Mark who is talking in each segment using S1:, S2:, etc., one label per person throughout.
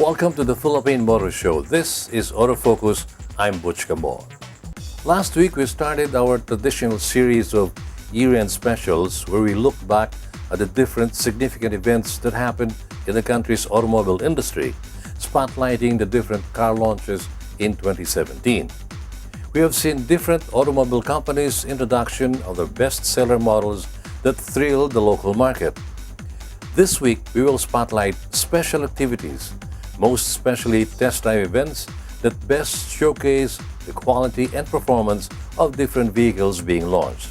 S1: Welcome to the Philippine Motor Show. This is Autofocus. I'm Butch Gamboa. Last week, we started our traditional series of year-end specials where we look back at the different significant events that happened in the country's automobile industry, spotlighting the different car launches in 2017. We have seen different automobile companies' introduction of their best-seller models that thrilled the local market. This week, we will spotlight special activities, most especially test drive events that best showcase the quality and performance of different vehicles being launched.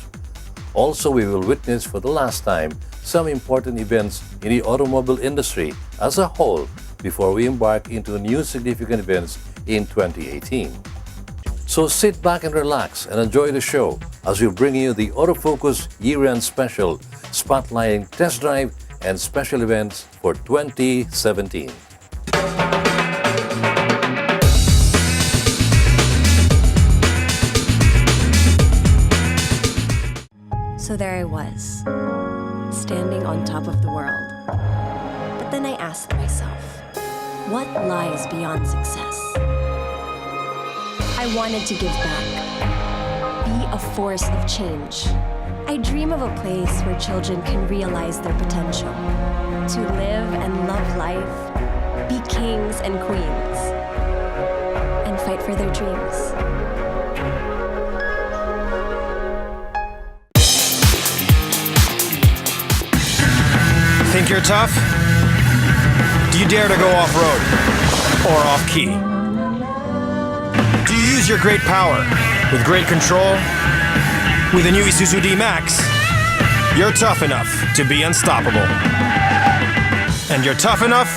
S1: Also, we will witness for the last time some important events in the automobile industry as a whole before we embark into new significant events in 2018. So sit back and relax and enjoy the show as we bring you the Autofocus year-end special, spotlighting test drive and special events for 2017.
S2: So there I was, standing on top of the world. But then I asked myself, what lies beyond success? I wanted to give back, be a force of change. I dream of a place where children can realize their potential, to live and love life, be kings and queens, and fight for their dreams.
S3: Think you're tough? Do you dare to go off-road or off-key? Do you use your great power with great control? With the new Isuzu D-Max, you're tough enough to be unstoppable. And you're tough enough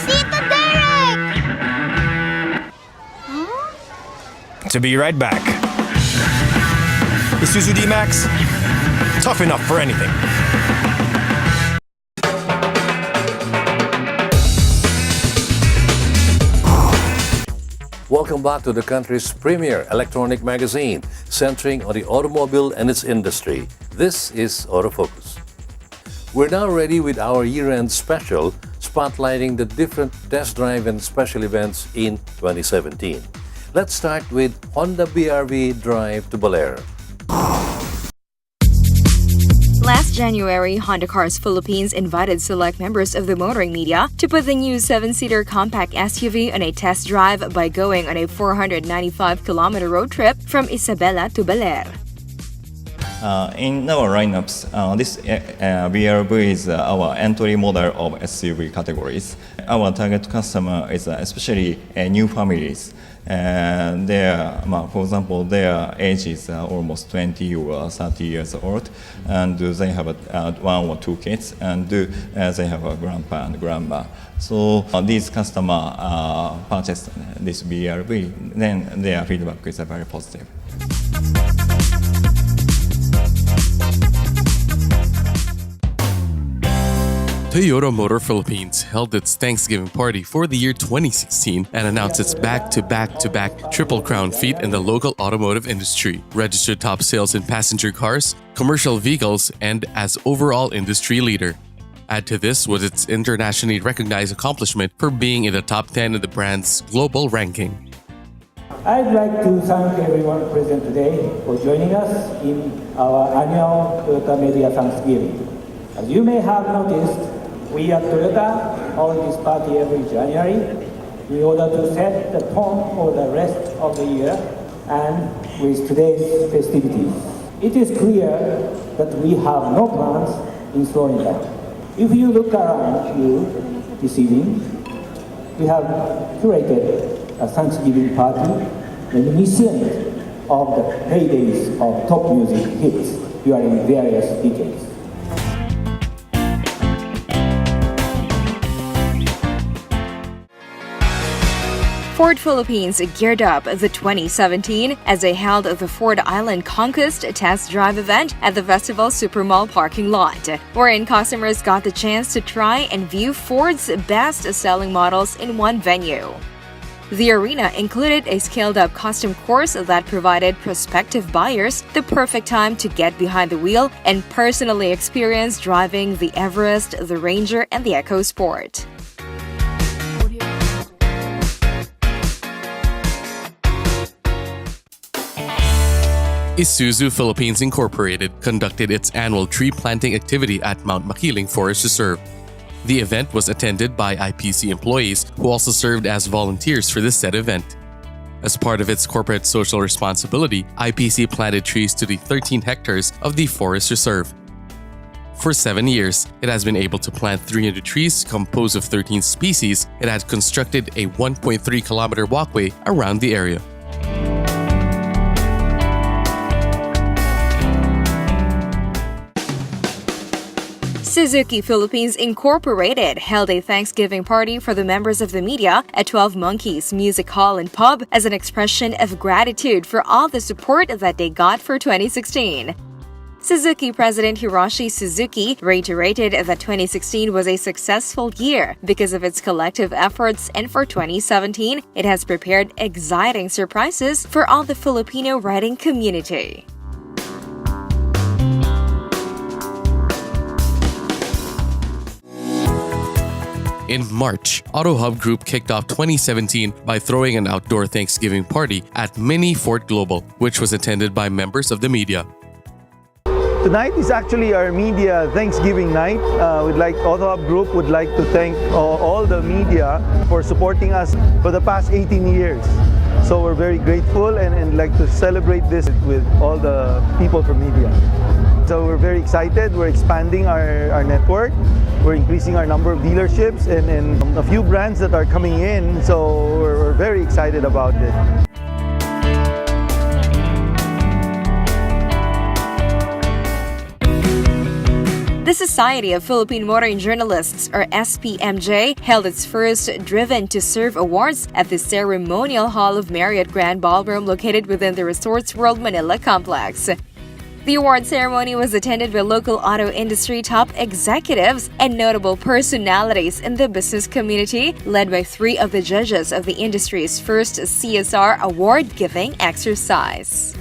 S3: to be right back. Isuzu D-Max, tough enough for anything.
S1: Welcome back to the country's premier electronic magazine, centering on the automobile and its industry. This is Autofocus. We're now ready with our year-end special, spotlighting the different test drive and special events in 2017. Let's start with Honda BR-V Drive to Bolero.
S4: Last January, Honda Cars Philippines invited select members of the motoring media to put the new 7-seater compact SUV on a test drive by going on a 495-kilometer road trip from Isabela to Baler.
S5: In our lineups, this BR-V is our entry model of SUV categories. Our target customer is especially new families. And for example, their age is almost 20 or 30 years old, and they have one or two kids, and they have a grandpa and grandma. So these customers purchased this BR-V, then their feedback is very positive.
S6: Toyota Motor Philippines held its Thanksgiving party for the year 2016 and announced its back-to-back-to-back Triple Crown feat in the local automotive industry, registered top sales in passenger cars, commercial vehicles, and as overall industry leader. Add to this was its internationally recognized accomplishment for being in the top 10 of the brand's global ranking.
S7: I'd like to thank everyone present today for joining us in our annual Toyota Media Thanksgiving. As you may have noticed, we at Toyota hold this party every January in order to set the tone for the rest of the year and with today's festivities. It is clear that we have no plans in slowing down. If you look around you this evening, we have curated a Thanksgiving party reminiscent of the heydays of top music hits during various decades.
S4: Ford Philippines geared up the 2017 as they held the Ford Island Conquest test drive event at the Festival Supermall parking lot, wherein customers got the chance to try and view Ford's best-selling models in one venue. The arena included a scaled-up custom course that provided prospective buyers the perfect time to get behind the wheel and personally experience driving the Everest, the Ranger, and the EcoSport.
S6: Isuzu Philippines Incorporated conducted its annual tree planting activity at Mount Makiling Forest Reserve. The event was attended by IPC employees who also served as volunteers for the said event. As part of its corporate social responsibility, IPC planted trees to the 13 hectares of the forest reserve. For 7 years, it has been able to plant 300 trees composed of 13 species. It had constructed a 1.3-kilometer walkway around the area.
S4: Suzuki Philippines Incorporated held a Thanksgiving party for the members of the media at 12 Monkeys Music Hall and Pub as an expression of gratitude for all the support that they got for 2016. Suzuki President Hiroshi Suzuki reiterated that 2016 was a successful year because of its collective efforts, and for 2017, it has prepared exciting surprises for all the Filipino riding community.
S6: In March, AutoHub Group kicked off 2017 by throwing an outdoor Thanksgiving party at Mini Fort Global, which was attended by members of the media.
S8: Tonight is actually our media Thanksgiving night. AutoHub Group would like to thank all the media for supporting us for the past 18 years. So we're very grateful and like to celebrate this with all the people from media. So we're very excited. We're expanding our network. We're increasing our number of dealerships and a few brands that are coming in. So we're very excited about it.
S4: The Society of Philippine Motoring Journalists, or SPMJ, held its first Driven to Serve Awards at the Ceremonial Hall of Marriott Grand Ballroom located within the Resorts World Manila complex. The award ceremony was attended by local auto industry top executives and notable personalities in the business community, led by 3 of the judges of the industry's first CSR award-giving exercise.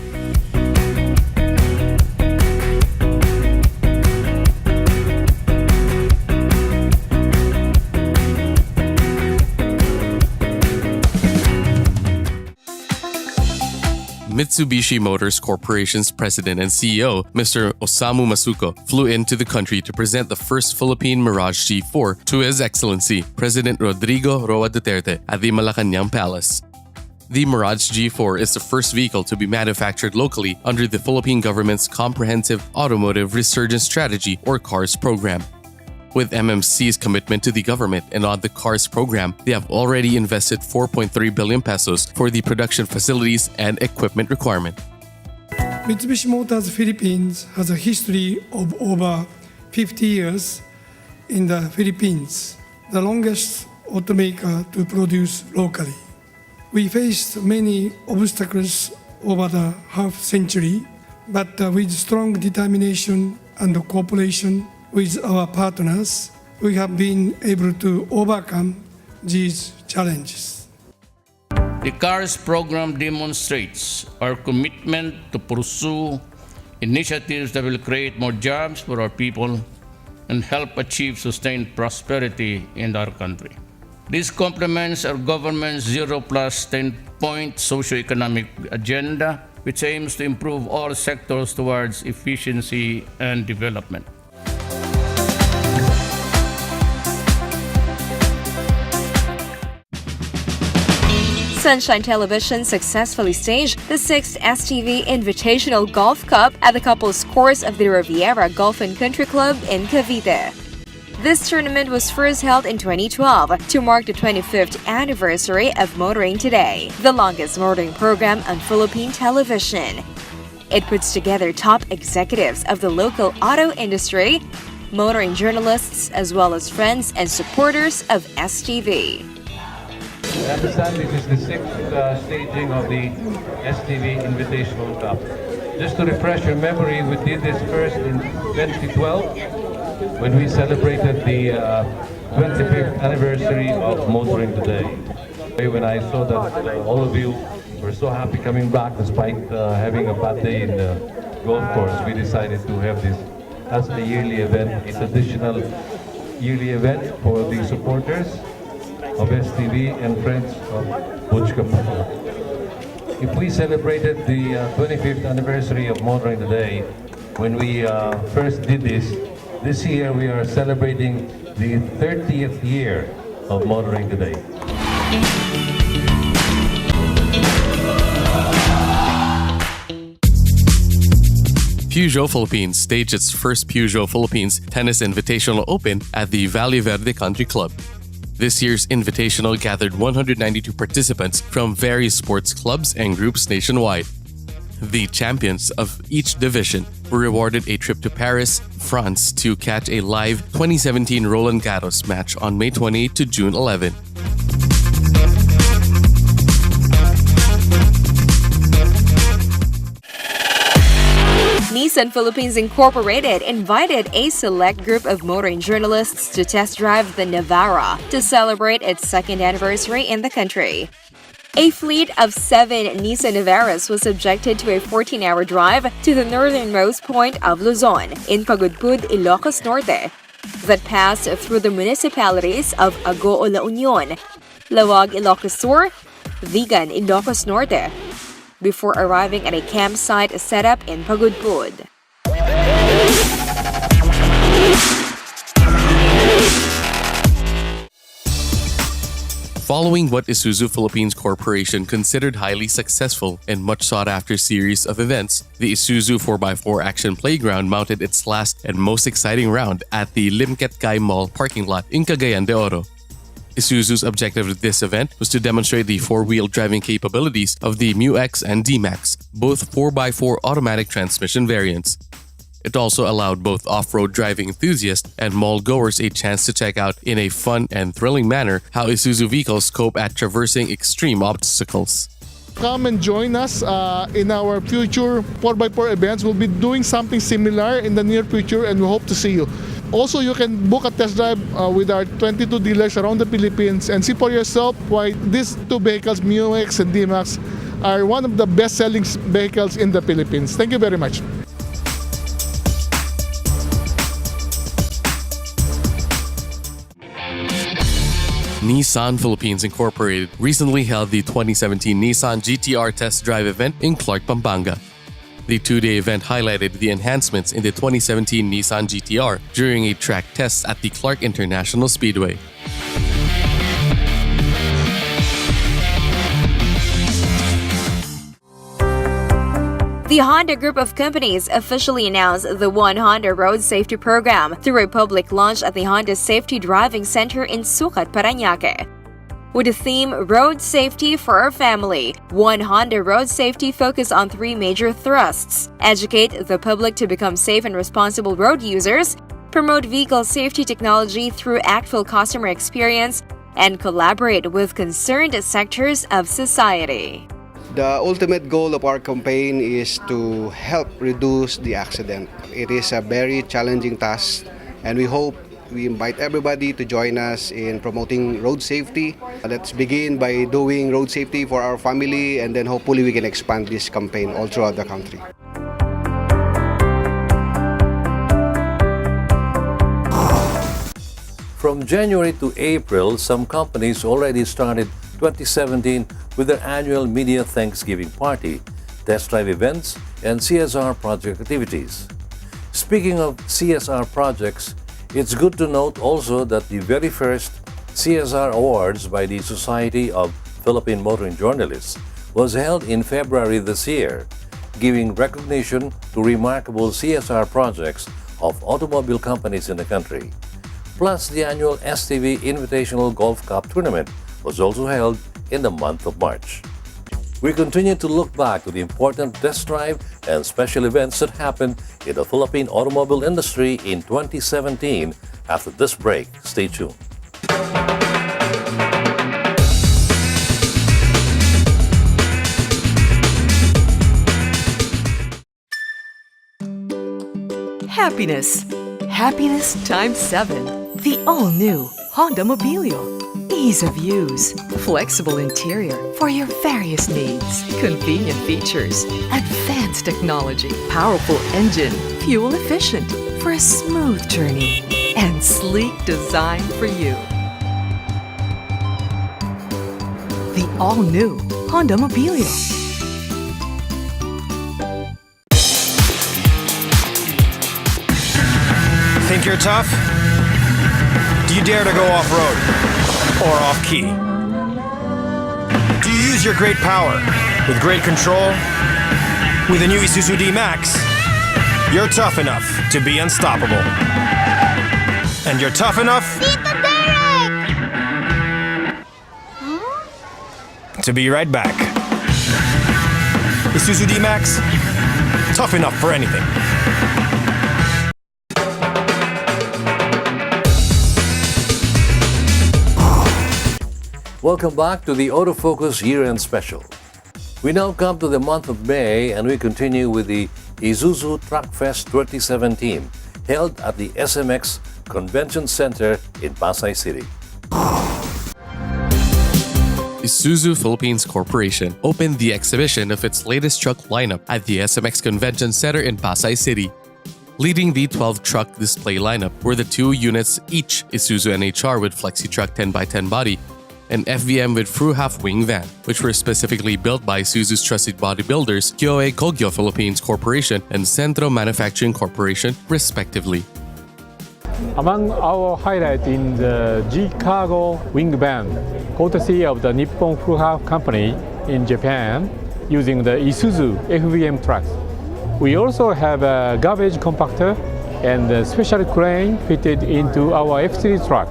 S6: Mitsubishi Motors Corporation's president and CEO, Mr. Osamu Masuko, flew into the country to present the first Philippine Mirage G4 to His Excellency, President Rodrigo Roa Duterte at the Malacanang Palace. The Mirage G4 is the first vehicle to be manufactured locally under the Philippine government's Comprehensive Automotive Resurgence Strategy, or CARS program. With MMC's commitment to the government and on the CARS program, they have already invested 4.3 billion pesos for the production facilities and equipment requirement.
S9: Mitsubishi Motors Philippines has a history of over 50 years in the Philippines, the longest automaker to produce locally. We faced many obstacles over the half century, but with strong determination and cooperation with our partners, we have been able to overcome these challenges.
S10: The CARS program demonstrates our commitment to pursue initiatives that will create more jobs for our people and help achieve sustained prosperity in our country. This complements our government's 0 plus 10-point socio-economic agenda, which aims to improve all sectors towards efficiency and development.
S4: Sunshine Television successfully staged the 6th STV Invitational Golf Cup at the couples course of the Riviera Golf and Country Club in Cavite. This tournament was first held in 2012 to mark the 25th anniversary of Motoring Today, the longest motoring program on Philippine television. It puts together top executives of the local auto industry, motoring journalists, as well as friends and supporters of STV.
S11: I understand this is the 6th staging of the STV Invitational Cup. Just to refresh your memory, we did this first in 2012 when we celebrated the 25th anniversary of Motoring Today. When I saw that all of you were so happy coming back despite having a bad day in the golf course, we decided to have this as a yearly event, a traditional yearly event for the supporters of STV and friends of Butch Campbell. if we celebrated the 25th anniversary of Motoring Today, when we first did this year we are celebrating the 30th year of Motoring Today.
S6: Peugeot Philippines staged its first Peugeot Philippines Tennis Invitational Open at the Valle Verde Country Club. This year's invitational gathered 192 participants from various sports clubs and groups nationwide. The champions of each division were rewarded a trip to Paris, France to catch a live 2017 Roland Garros match on May 28 to June 11.
S4: Nissan Philippines Incorporated invited a select group of motoring journalists to test drive the Navara to celebrate its second anniversary in the country. A fleet of 7 Nissan Navaras was subjected to a 14-hour drive to the northernmost point of Luzon in Pagudpud, Ilocos Norte, that passed through the municipalities of Agoo La Union, Lawag, Ilocos Sur, Vigan, Ilocos Norte, before arriving at a campsite set up in Pagudpud.
S6: Following what Isuzu Philippines Corporation considered highly successful and much sought-after series of events, the Isuzu 4x4 Action Playground mounted its last and most exciting round at the Limket Kai Mall parking lot in Cagayan de Oro. Isuzu's objective of this event was to demonstrate the four-wheel driving capabilities of the MU-X and D-Max, both 4x4 automatic transmission variants. It also allowed both off-road driving enthusiasts and mall goers a chance to check out in a fun and thrilling manner how Isuzu vehicles cope at traversing extreme obstacles.
S12: Come and join us in our future 4x4 events. We'll be doing something similar in the near future and we hope to see you. Also, you can book a test drive with our 22 dealers around the Philippines and see for yourself why these two vehicles, MU-X and D-Max, are one of the best-selling vehicles in the Philippines. Thank you very much.
S6: Nissan Philippines Incorporated recently held the 2017 Nissan GTR test drive event in Clark, Pampanga. The two-day event highlighted the enhancements in the 2017 Nissan GTR during a track test at the Clark International Speedway.
S4: The Honda Group of Companies officially announced the One Honda Road Safety Program through a public launch at the Honda Safety Driving Center in Sucat, Parañaque. With the theme Road Safety for Our Family, One Honda Road Safety focused on 3 major thrusts: educate the public to become safe and responsible road users, promote vehicle safety technology through actual customer experience, and collaborate with concerned sectors of society.
S13: The ultimate goal of our campaign is to help reduce the accident. It is a very challenging task, and we invite everybody to join us in promoting road safety. Let's begin by doing road safety for our family, and then hopefully we can expand this campaign all throughout the country.
S1: From January to April, some companies already started 2017 with their annual media Thanksgiving party, test drive events, and CSR project activities. Speaking of CSR projects, it's good to note also that the very first CSR Awards by the Society of Philippine Motoring Journalists was held in February this year, giving recognition to remarkable CSR projects of automobile companies in the country. Plus, the annual STV Invitational Golf Cup Tournament was also held in the month of March. We continue to look back to the important test drive and special events that happened in the Philippine automobile industry in 2017. After this break, stay tuned.
S14: Happiness. Happiness times 7. The all-new Honda Mobilio. Ease of use, flexible interior for your various needs, convenient features, advanced technology, powerful engine, fuel efficient for a smooth journey, and sleek design for you. The all-new Honda Mobilio.
S3: Think you're tough? Do you dare to go off-road or off-key? Do you use your great power with great control? With the new Isuzu D-Max, you're tough enough to be unstoppable. And you're tough enough to be right back. Isuzu D-Max, tough enough for anything.
S1: Welcome back to the Autofocus Year-End Special. We now come to the month of May and we continue with the Isuzu Truck Fest 2017 held at the SMX Convention Center in Pasay City.
S6: Isuzu Philippines Corporation opened the exhibition of its latest truck lineup at the SMX Convention Center in Pasay City. Leading the 12-truck display lineup were the 2 units each Isuzu NHR with FlexiTruck 10x10 body and FVM with through half-wing van, which were specifically built by Isuzu's trusted bodybuilders Kyoei Kogyo Philippines Corporation and Centro Manufacturing Corporation, respectively.
S15: Among our highlights in the G-Cargo wing van, courtesy of the Nippon Furuha Company in Japan, using the Isuzu FVM trucks. We also have a garbage compactor and a special crane fitted into our F3 truck.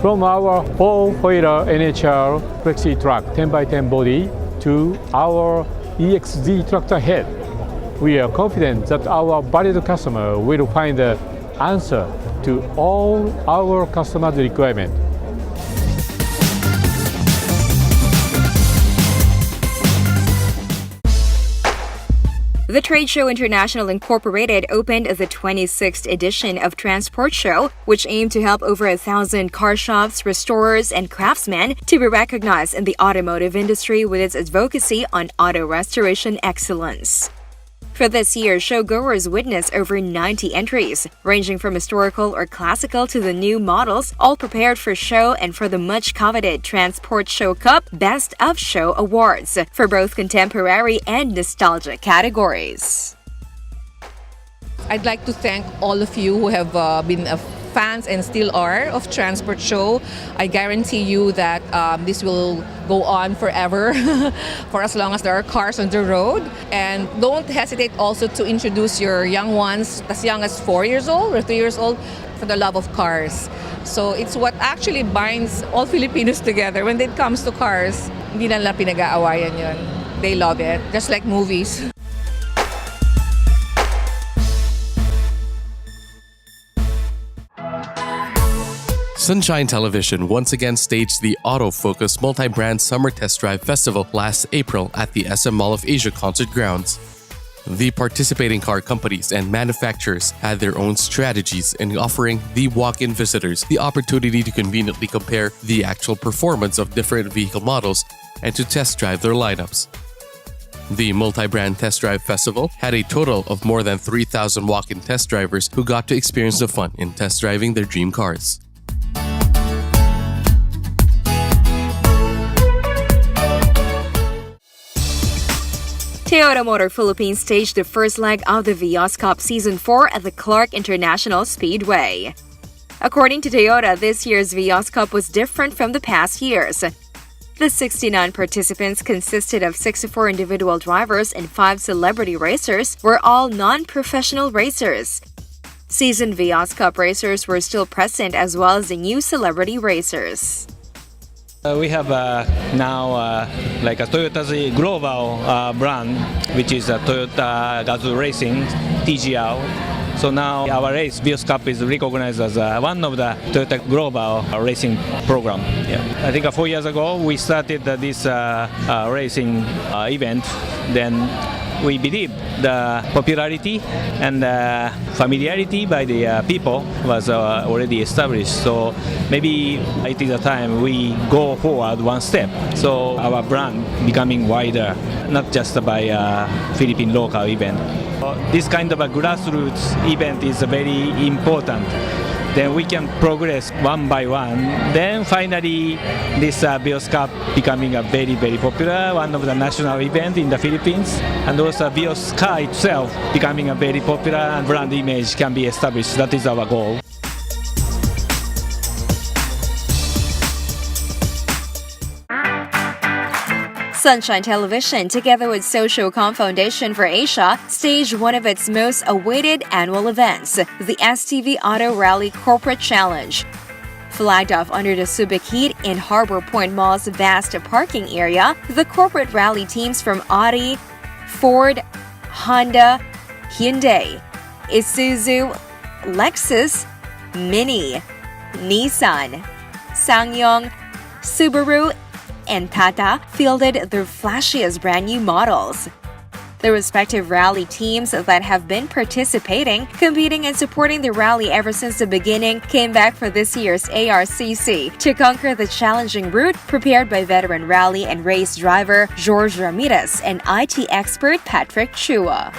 S15: From our 4-wheeler NHR Flexi Truck 10x10 body to our EXZ tractor head, we are confident that our valued customer will find the answer to all our customers' requirements.
S4: The Trade Show International Incorporated opened the 26th edition of Transport Show, which aimed to help over 1,000 car shops, restorers, and craftsmen to be recognized in the automotive industry with its advocacy on auto restoration excellence. For this year, showgoers witnessed over 90 entries, ranging from historical or classical to the new models, all prepared for show and for the much-coveted Transport Show Cup Best of Show Awards for both contemporary and nostalgia categories.
S16: I'd like to thank all of you who have been fans and still are of Transport Show. I guarantee you that this will go on forever for as long as there are cars on the road. And don't hesitate also to introduce your young ones as young as 4 years old or 3 years old for the love of cars. So it's what actually binds all Filipinos together. When it comes to cars, hindi na nila pinag-aawayan yun. They love it, just like movies.
S6: Sunshine Television once again staged the Autofocus Multi-Brand Summer Test Drive Festival last April at the SM Mall of Asia Concert Grounds. The participating car companies and manufacturers had their own strategies in offering the walk-in visitors the opportunity to conveniently compare the actual performance of different vehicle models and to test drive their lineups. The Multi-Brand Test Drive Festival had a total of more than 3,000 walk-in test drivers who got to experience the fun in test driving their dream cars.
S4: Toyota Motor Philippines staged the first leg of the Vios Cup Season 4 at the Clark International Speedway. According to Toyota, this year's Vios Cup was different from the past years. The 69 participants consisted of 64 individual drivers and 5 celebrity racers, were all non-professional racers. Seasoned Vios Cup racers were still present as well as the new celebrity racers.
S17: We have now like a Toyota's global brand, which is Toyota Gazoo Racing, TGR. So now our race, Vios Cup, is recognized as one of the Toyota global racing program. Yeah. I think 4 years ago we started this racing event. Then we believe the popularity and familiarity by the people was already established. So maybe it is a time we go forward one step. So our brand becoming wider, not just by Philippine local event. This kind of a grassroots event is very important then we can progress one by one. Then finally, this Vios Cup becoming a very, very popular, one of the national events in the Philippines, and also Vios car itself becoming a very popular and brand image can be established. That is our goal.
S4: Sunshine Television, together with Sociocom Foundation for Asia, staged one of its most awaited annual events, the STV Auto Rally Corporate Challenge. Flagged off under the Subic heat in Harbor Point Mall's vast parking area, the corporate rally teams from Audi, Ford, Honda, Hyundai, Isuzu, Lexus, Mini, Nissan, SsangYong, Subaru, and Tata fielded their flashiest brand new models. The respective rally teams that have been participating, competing, and supporting the rally ever since the beginning came back for this year's ARCC to conquer the challenging route prepared by veteran rally and race driver George Ramirez and IT expert Patrick Chua.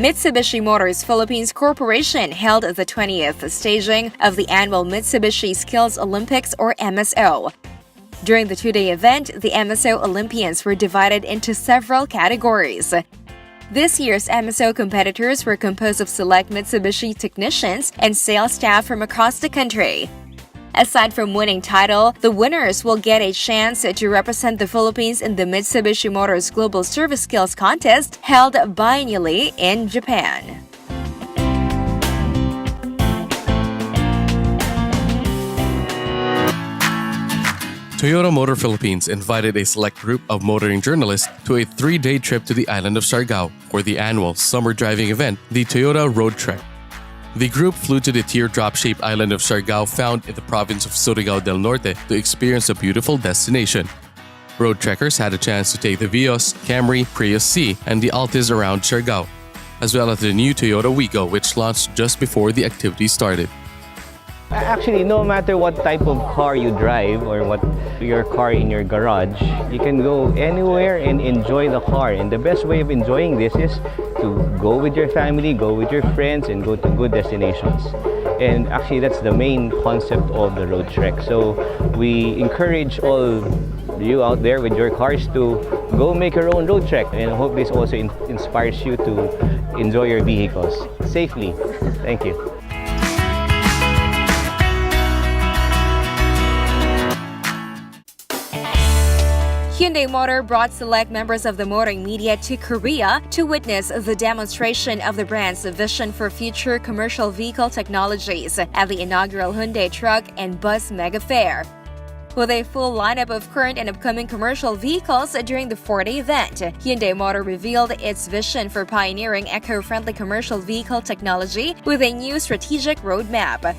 S4: Mitsubishi Motors Philippines Corporation held the 20th staging of the annual Mitsubishi Skills Olympics, or MSO. During the two-day event, the MSO Olympians were divided into several categories. This year's MSO competitors were composed of select Mitsubishi technicians and sales staff from across the country. Aside from winning title, the winners will get a chance to represent the Philippines in the Mitsubishi Motors Global Service Skills Contest held biennially in Japan.
S6: Toyota Motor Philippines invited a select group of motoring journalists to a 3-day trip to the island of Siargao for the annual summer driving event, the Toyota Road Trek. The group flew to the teardrop-shaped island of Siargao, found in the province of Surigao del Norte, to experience a beautiful destination. Road trekkers had a chance to take the Vios, Camry, Prius C, and the Altis around Siargao, as well as the new Toyota Wigo, which launched just before the activity started.
S18: Actually, no matter what type of car you drive or what your car in your garage, you can go anywhere and enjoy the car. And the best way of enjoying this is to go with your family, go with your friends, and go to good destinations. And actually, that's the main concept of the Road Trek. So we encourage all you out there with your cars to go make your own road trek. And I hope this also inspires you to enjoy your vehicles safely. Thank you.
S4: Hyundai Motor brought select members of the motoring media to Korea to witness the demonstration of the brand's vision for future commercial vehicle technologies at the inaugural Hyundai Truck and Bus Mega Fair. With a full lineup of current and upcoming commercial vehicles during the 4-day event, Hyundai Motor revealed its vision for pioneering eco-friendly commercial vehicle technology with a new strategic roadmap.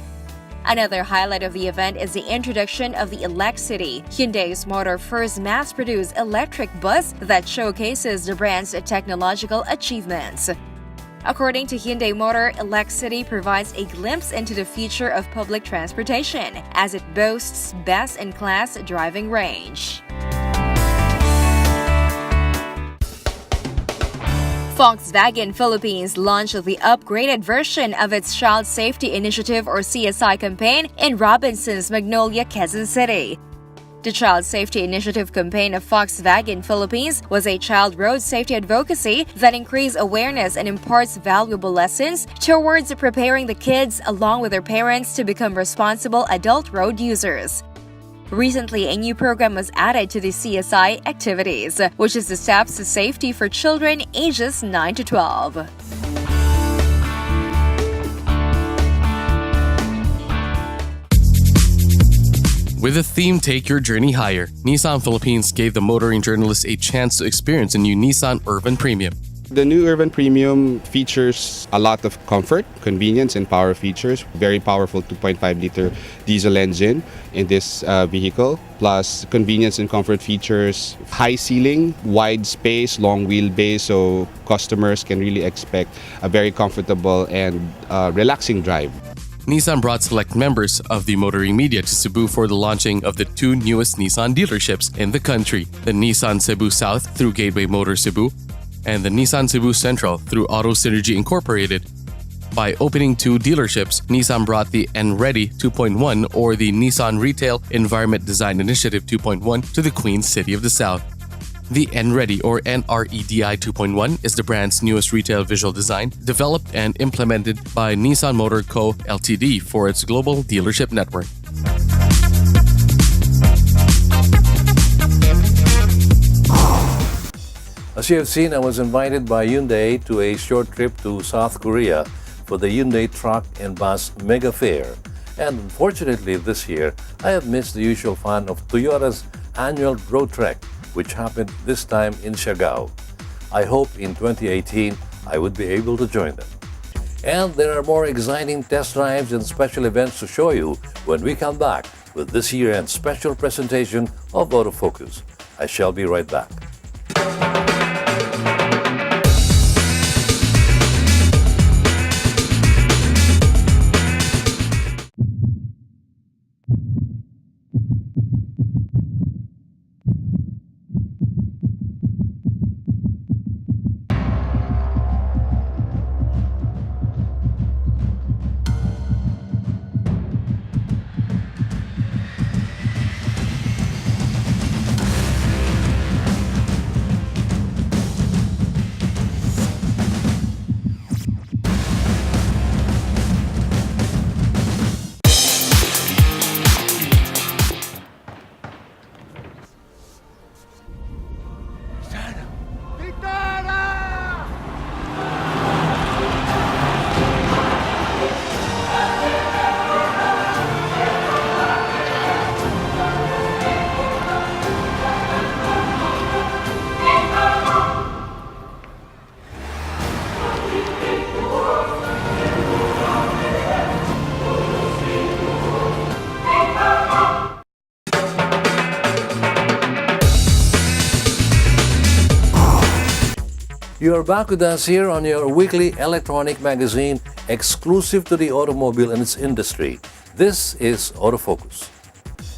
S4: Another highlight of the event is the introduction of the Elexcity, Hyundai's Motor first mass-produced electric bus that showcases the brand's technological achievements. According to Hyundai Motor, Elexcity provides a glimpse into the future of public transportation, as it boasts best-in-class driving range. Volkswagen Philippines launched the upgraded version of its Child Safety Initiative, or CSI, campaign in Robinsons, Magnolia, Quezon City. The Child Safety Initiative campaign of Volkswagen Philippines was a child road safety advocacy that increased awareness and imparts valuable lessons towards preparing the kids along with their parents to become responsible adult road users. Recently, a new program was added to the CSI activities, which is the Steps to Safety for Children ages 9 to 12.
S6: With the theme Take Your Journey Higher, Nissan Philippines gave the motoring journalists a chance to experience a new Nissan Urban Premium.
S19: The new Urban Premium features a lot of comfort, convenience, and power features. Very powerful 2.5-liter diesel engine in this vehicle, plus convenience and comfort features, high ceiling, wide space, long wheelbase, so customers can really expect a very comfortable and relaxing drive.
S6: Nissan brought select members of the motoring media to Cebu for the launching of the two newest Nissan dealerships in the country, the Nissan Cebu South through Gateway Motor Cebu and the Nissan Cebu Central through Auto Synergy Incorporated. By opening two dealerships, Nissan brought the N-Ready 2.1 or the Nissan Retail Environment Design Initiative 2.1 to the Queen City of the South. The N-Ready or NREDI 2.1 is the brand's newest retail visual design, developed and implemented by Nissan Motor Co. Ltd. for its global dealership network.
S1: As you have seen, I was invited by Hyundai to a short trip to South Korea for the Hyundai Truck and Bus Mega Fair. And unfortunately this year, I have missed the usual fun of Toyota's annual Road Trek, which happened this time in Siargao. I hope in 2018 I would be able to join them. And there are more exciting test drives and special events to show you when we come back with this year-end special presentation of Autofocus. I shall be right back. You are back with us here on your weekly electronic magazine exclusive to the automobile and its industry. This is Autofocus.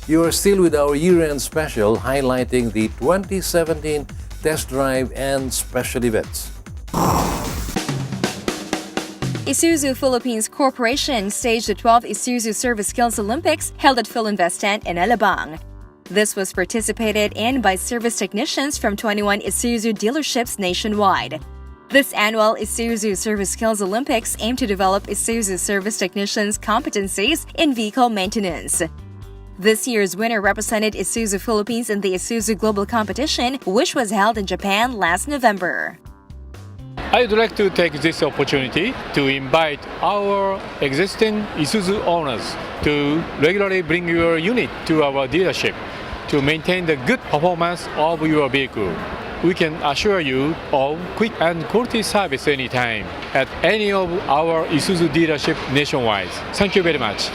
S1: You are still with our year-end special highlighting the 2017 test drive and special events.
S4: Isuzu Philippines Corporation staged the 12th Isuzu Service Skills Olympics held at Philinvestant in Alabang. This was participated in by service technicians from 21 Isuzu dealerships nationwide. This annual Isuzu Service Skills Olympics aim to develop Isuzu service technicians' competencies in vehicle maintenance. This year's winner represented Isuzu Philippines in the Isuzu Global Competition, which was held in Japan last November.
S15: I'd like to take this opportunity to invite our existing Isuzu owners to regularly bring your unit to our dealership to maintain the good performance of your vehicle. We can assure you of quick and quality service anytime at any of our Isuzu dealership nationwide. Thank you very much.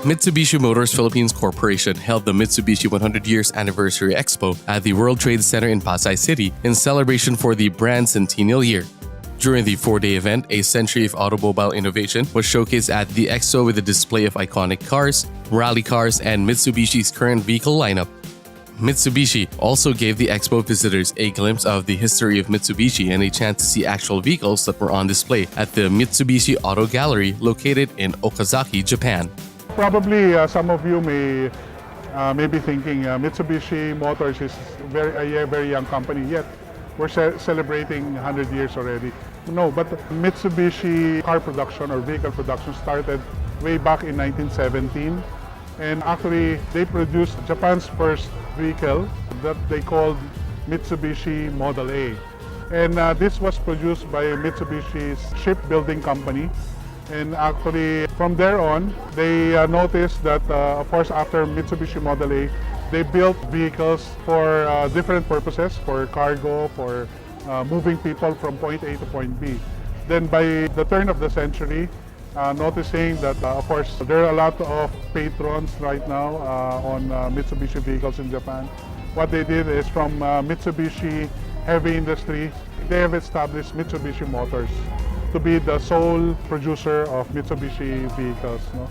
S6: Mitsubishi Motors Philippines Corporation held the Mitsubishi 100 Years Anniversary Expo at the World Trade Center in Pasay City in celebration for the brand's centennial year. During the 4-day event, a century of automobile innovation was showcased at the expo with a display of iconic cars, rally cars, and Mitsubishi's current vehicle lineup. Mitsubishi also gave the expo visitors a glimpse of the history of Mitsubishi and a chance to see actual vehicles that were on display at the Mitsubishi Auto Gallery located in Okazaki, Japan.
S20: Probably some of you may be thinking Mitsubishi Motors is a very young company, yet we're celebrating 100 years already. No, but Mitsubishi car production or vehicle production started way back in 1917. And actually, they produced Japan's first vehicle that they called Mitsubishi Model A. And this was produced by Mitsubishi's shipbuilding company. And actually, from there on, they noticed that, of course, after Mitsubishi Model A, they built vehicles for different purposes, for cargo, for moving people from point A to point B. Then by the turn of the century, noticing that, of course, there are a lot of patrons right now on Mitsubishi vehicles in Japan. What they did is from Mitsubishi heavy industry, they have established Mitsubishi Motors to be the sole producer of Mitsubishi vehicles. No?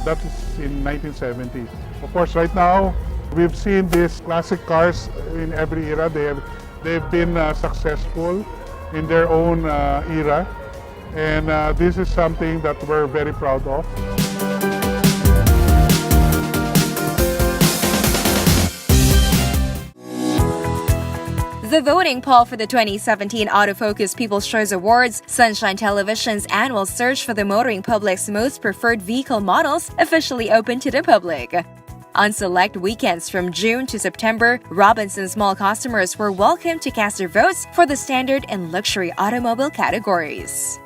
S20: That is in 1970. Of course, right now, we've seen these classic cars in every era. They've been successful in their own era. And this is something that we're very proud of.
S4: The voting poll for the 2017 Autofocus People's Choice Awards, Sunshine Television's annual search for the motoring public's most preferred vehicle models, officially opened to the public. On select weekends from June to September, Robinson's Mall customers were welcome to cast their votes for the standard and luxury automobile categories.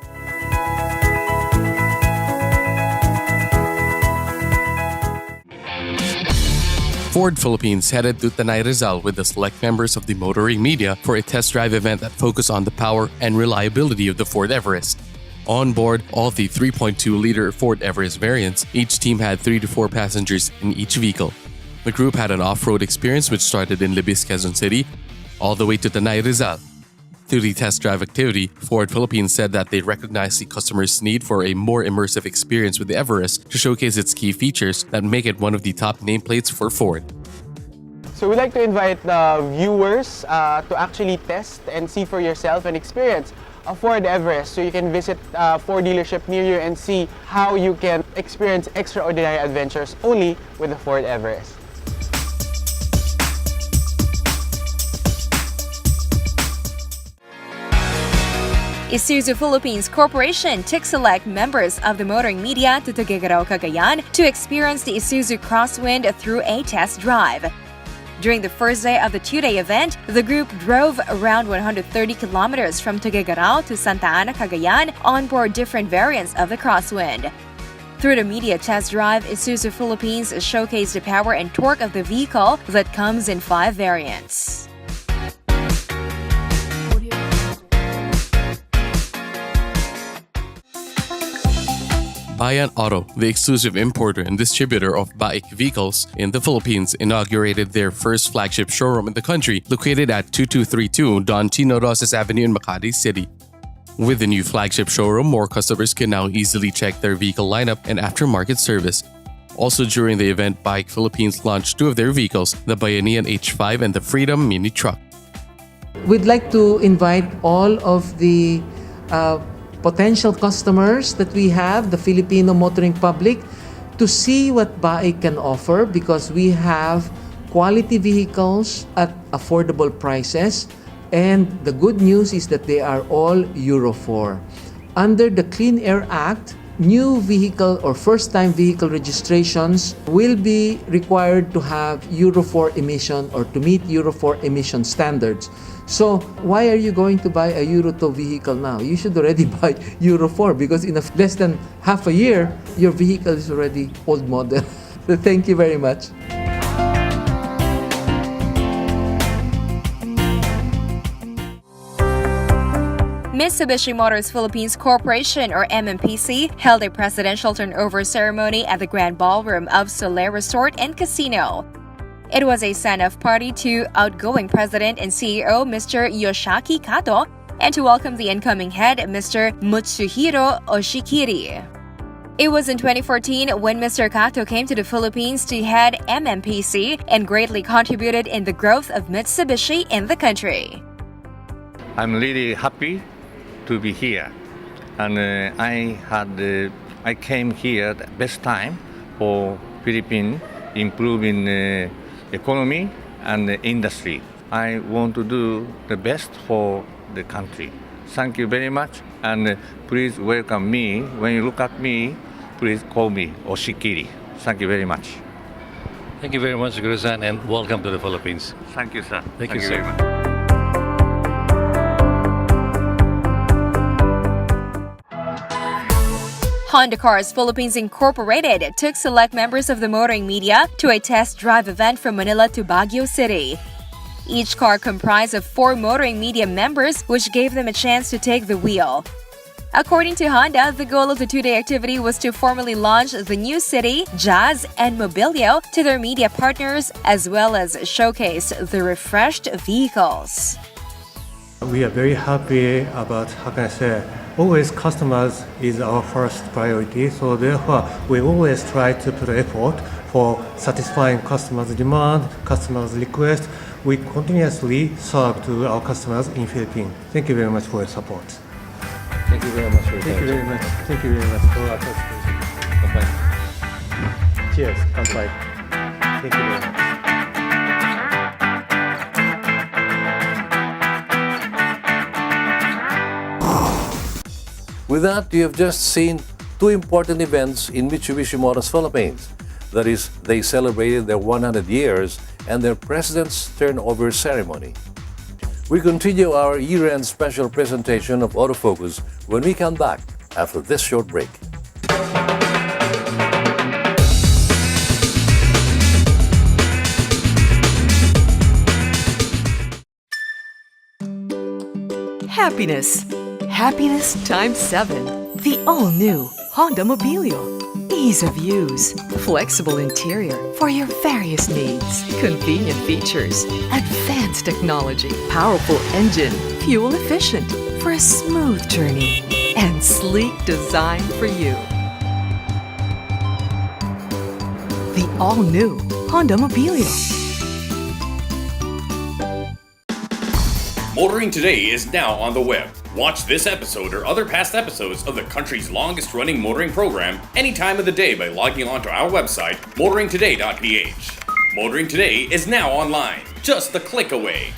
S6: Ford Philippines headed to Tanay Rizal with the select members of the motoring media for a test drive event that focused on the power and reliability of the Ford Everest. On board all the 3.2-liter Ford Everest variants, each team had 3 to 4 passengers in each vehicle. The group had an off-road experience which started in Libis, Quezon City, all the way to Tanay Rizal. Through the test drive activity, Ford Philippines said that they recognize the customer's need for a more immersive experience with the Everest to showcase its key features that make it one of the top nameplates for Ford.
S21: So we'd like to invite the viewers to actually test and see for yourself and experience a Ford Everest. So you can visit a Ford dealership near you and see how you can experience extraordinary adventures only with the Ford Everest.
S4: Isuzu Philippines Corporation took select members of the motoring media to Tuguegarao, Cagayan to experience the Isuzu Crosswind through a test drive. During the first day of the 2-day event, the group drove around 130 kilometers from Tuguegarao to Santa Ana, Cagayan on board different variants of the Crosswind. Through the media test drive, Isuzu Philippines showcased the power and torque of the vehicle that comes in 5 variants.
S6: Bayan Auto, the exclusive importer and distributor of BAIC vehicles in the Philippines, inaugurated their first flagship showroom in the country, located at 2232 Don Chino Rosas Avenue in Makati City. With the new flagship showroom, more customers can now easily check their vehicle lineup and aftermarket service. Also during the event, BAIC Philippines launched 2 of their vehicles, the Bayanihan H5 and the Freedom Mini Truck.
S22: We'd like to invite all of the potential customers that we have, the Filipino motoring public, to see what BAIC can offer, because we have quality vehicles at affordable prices, and the good news is that they are all Euro 4. Under the Clean Air Act, new vehicle or first-time vehicle registrations will be required to have Euro 4 emission or to meet Euro 4 emission standards. So why are you going to buy a Euro 2 vehicle now? You should already buy Euro 4, because in less than half a year, your vehicle is already old model. So thank you very much.
S4: Mitsubishi Motors Philippines Corporation, or MMPC, held a presidential turnover ceremony at the Grand Ballroom of Soler Resort and Casino. It was a send-off party to outgoing President and CEO Mr. Yoshiaki Kato and to welcome the incoming head Mr. Mutsuhiro Oshikiri. It was in 2014 when Mr. Kato came to the Philippines to head MMPC and greatly contributed in the growth of Mitsubishi in the country.
S23: I'm really happy to be here, and I came here at the best time for Philippines improving economy and the industry. I want to do the best for the country. Thank you very much, and please welcome me. When you look at me, please call me Oshikiri. Thank you very much.
S24: Thank you very much, Guru-san, and welcome to the Philippines.
S23: Thank you, sir.
S24: Thank you,
S23: very
S24: sir.
S23: much.
S4: Honda Cars Philippines Incorporated took select members of the motoring media to a test drive event from Manila to Baguio City. Each car comprised of 4 motoring media members, which gave them a chance to take the wheel. According to Honda, the goal of the 2-day activity was to formally launch the new City, Jazz, and Mobilio to their media partners, as well as showcase the refreshed vehicles.
S2: We are very happy about, how can I say, always customers is our first priority. So therefore, we always try to put effort for satisfying customers' demand, customers' request. We continuously serve to our customers in Philippines. Thank you very much for your support.
S1: Thank you very much for your
S2: Thank you very much. Thank you very much for our participation. Kanpai. Cheers. Kanpai. Thank you very much.
S1: With that, you have just seen two important events in Mitsubishi Motors Philippines. That is, they celebrated their 100 years and their president's turnover ceremony. We continue our year-end special presentation of Autofocus when we come back after this short break.
S14: Happiness. Happiness times 7. The all-new Honda Mobilio. Ease of use. Flexible interior for your various needs. Convenient features. Advanced technology. Powerful engine. Fuel efficient for a smooth journey. And sleek design for you. The all-new Honda Mobilio.
S5: Motoring Today is now on the web. Watch this episode or other past episodes of the country's longest-running motoring program any time of the day by logging on to our website, motoringtoday.ph. Motoring Today is now online, just a click away.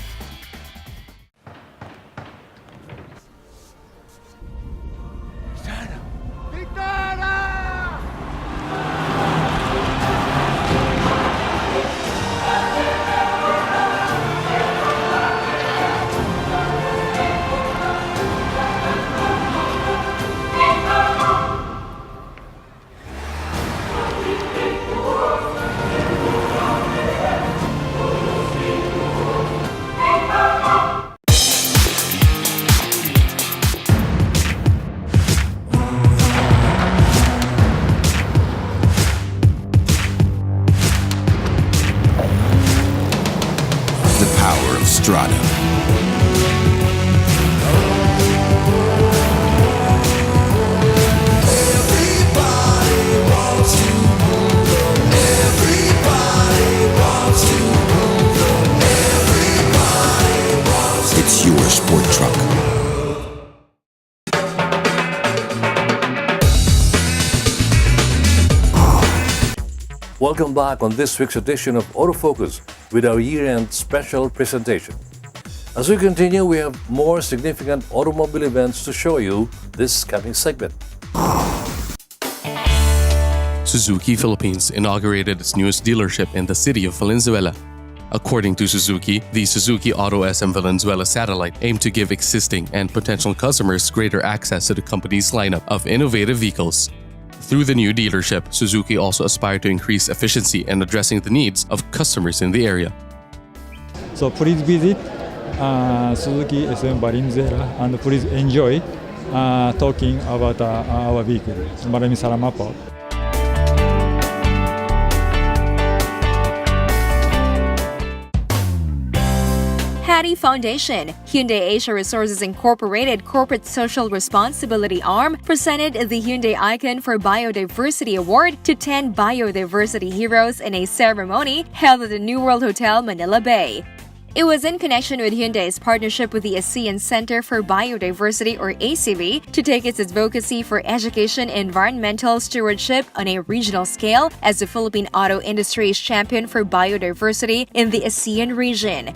S7: Strada. It's your sport truck.
S1: Welcome back on this week's edition of Autofocus with our year-end special presentation. As we continue, we have more significant automobile events to show you this coming segment.
S6: Suzuki Philippines inaugurated its newest dealership in the city of Valenzuela. According to Suzuki, the Suzuki Auto SM Valenzuela satellite aimed to give existing and potential customers greater access to the company's lineup of innovative vehicles. Through the new dealership, Suzuki also aspired to increase efficiency in addressing the needs of customers in the area.
S15: So please visit Suzuki SM Valenzuela and please enjoy talking about our vehicle. Maraming salamat po.
S4: Hattie Foundation, Hyundai Asia Resources Incorporated Corporate Social Responsibility Arm, presented the Hyundai Icon for Biodiversity Award to 10 biodiversity heroes in a ceremony held at the New World Hotel, Manila Bay. It was in connection with Hyundai's partnership with the ASEAN Center for Biodiversity, or ACB, to take its advocacy for education and environmental stewardship on a regional scale as the Philippine auto industry's champion for biodiversity in the ASEAN region.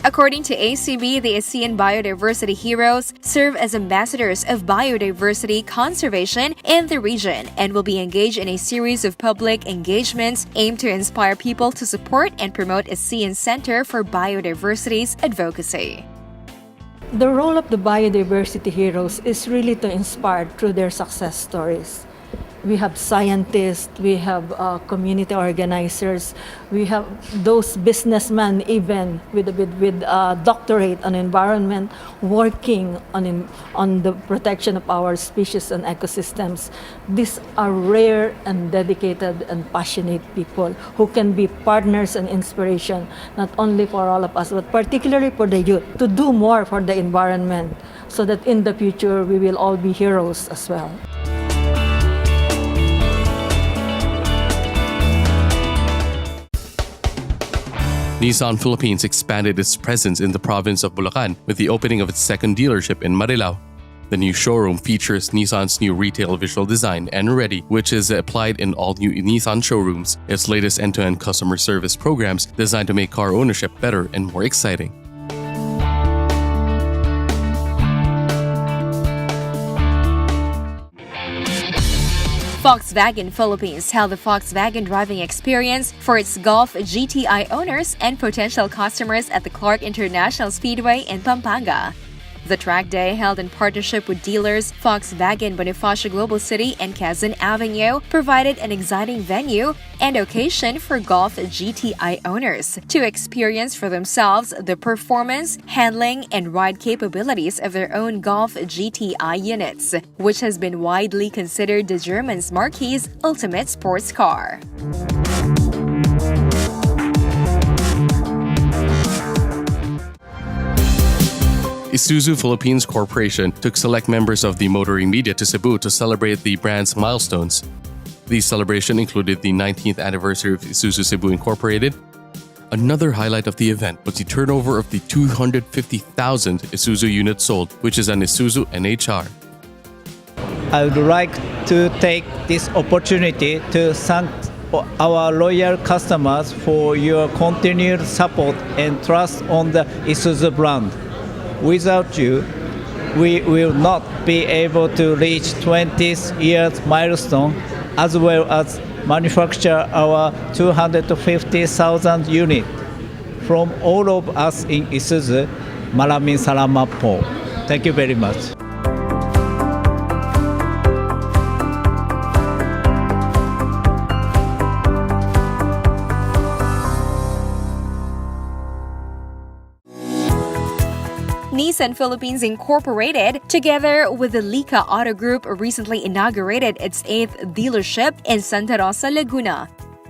S4: According to ACB, the ASEAN Biodiversity Heroes serve as ambassadors of biodiversity conservation in the region and will be engaged in a series of public engagements aimed to inspire people to support and promote ASEAN Center for Biodiversity's advocacy.
S8: The role of the Biodiversity Heroes is really to inspire through their success stories. We have scientists, we have community organizers, we have those businessmen even with doctorate on environment working on the protection of our species and ecosystems. These are rare and dedicated and passionate people who can be partners and inspiration, not only for all of us, but particularly for the youth, to do more for the environment so that in the future we will all be heroes as well.
S6: Nissan Philippines expanded its presence in the province of Bulacan with the opening of its second dealership in Marilao. The new showroom features Nissan's new retail visual design and Ready, which is applied in all new Nissan showrooms, its latest end-to-end customer service programs designed to make car ownership better and more exciting.
S4: Volkswagen Philippines held the Volkswagen driving experience for its Golf GTI owners and potential customers at the Clark International Speedway in Pampanga. The track day, held in partnership with dealers Volkswagen Bonifacio Global City and Quezon Avenue, provided an exciting venue and occasion for Golf GTI owners to experience for themselves the performance, handling, and ride capabilities of their own Golf GTI units, which has been widely considered the German's marque's ultimate sports car.
S6: Isuzu Philippines Corporation took select members of the motoring media to Cebu to celebrate the brand's milestones. The celebration included the 19th anniversary of Isuzu Cebu Incorporated. Another highlight of the event was the turnover of the 250,000 Isuzu units sold, which is an Isuzu NHR.
S9: I would like to take this opportunity to thank our loyal customers for your continued support and trust on the Isuzu brand. Without you, we will not be able to reach 20th year's milestone as well as manufacture our 250,000 units. From all of us in Isuzu, maraming salamat po. Thank you very much.
S4: Nissan Philippines Incorporated, together with the Lika Auto Group, recently inaugurated its 8th dealership in Santa Rosa, Laguna.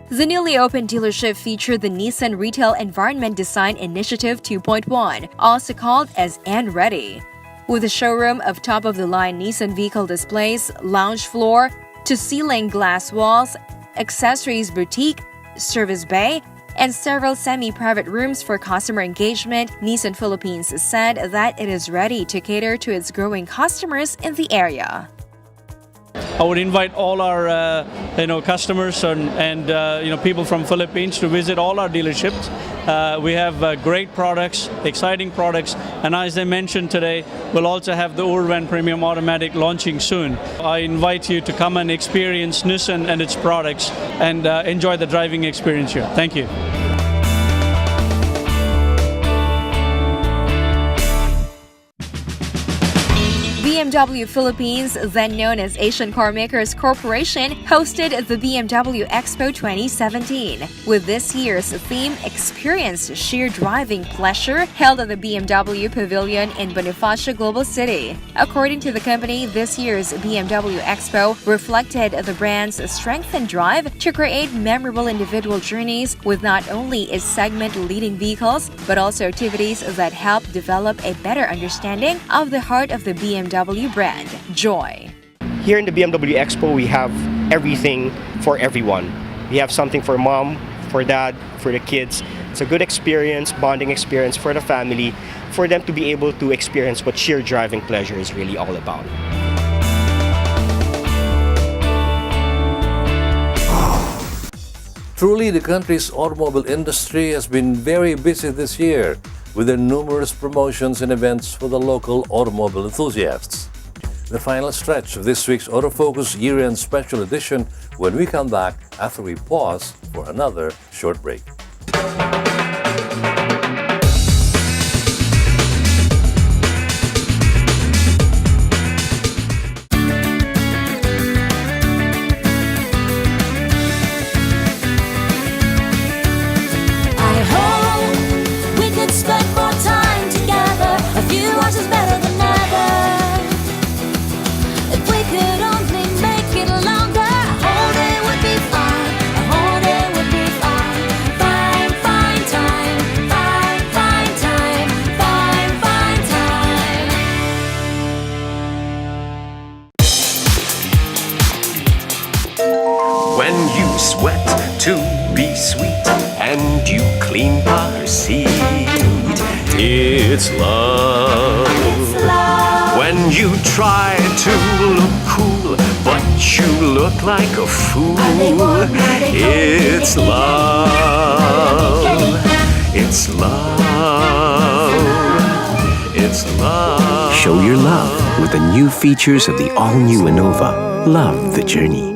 S4: The newly opened dealership featured the Nissan Retail Environment Design Initiative 2.1, also called as N-Ready. With a showroom of top-of-the-line Nissan vehicle displays, lounge floor, to ceiling glass walls, accessories boutique, service bay, and several semi-private rooms for customer engagement, Nissan Philippines said that it is ready to cater to its growing customers in the area.
S10: I would invite all our customers and people from Philippines to visit all our dealerships. We have great products, exciting products, and as I mentioned today, we'll also have the Urban Premium Automatic launching soon. I invite you to come and experience Nissan and its products and enjoy the driving experience here. Thank you.
S4: BMW Philippines, then known as Asian Carmakers Corporation, hosted the BMW Expo 2017. With this year's theme, Experience Sheer Driving Pleasure, held at the BMW Pavilion in Bonifacio Global City. According to the company, this year's BMW Expo reflected the brand's strength and drive to create memorable individual journeys with not only its segment-leading vehicles, but also activities that help develop a better understanding of the heart of the BMW brand, joy.
S11: Here in the BMW Expo, we have everything for everyone. We have something for mom, for dad, for the kids. It's a good experience, bonding experience for the family, for them to be able to experience what sheer driving pleasure is really all about.
S1: Truly, the country's automobile industry has been very busy this year with their numerous promotions and events for the local automobile enthusiasts. The final stretch of this week's Autofocus Year-End Special Edition when we come back after we pause for another short break.
S3: to be sweet and you clean her seat. It's love. When you try to look cool, but you look like a fool. It's love. It's love. It's love.
S12: Show your love with the new features of the all-new Innova. Love the journey.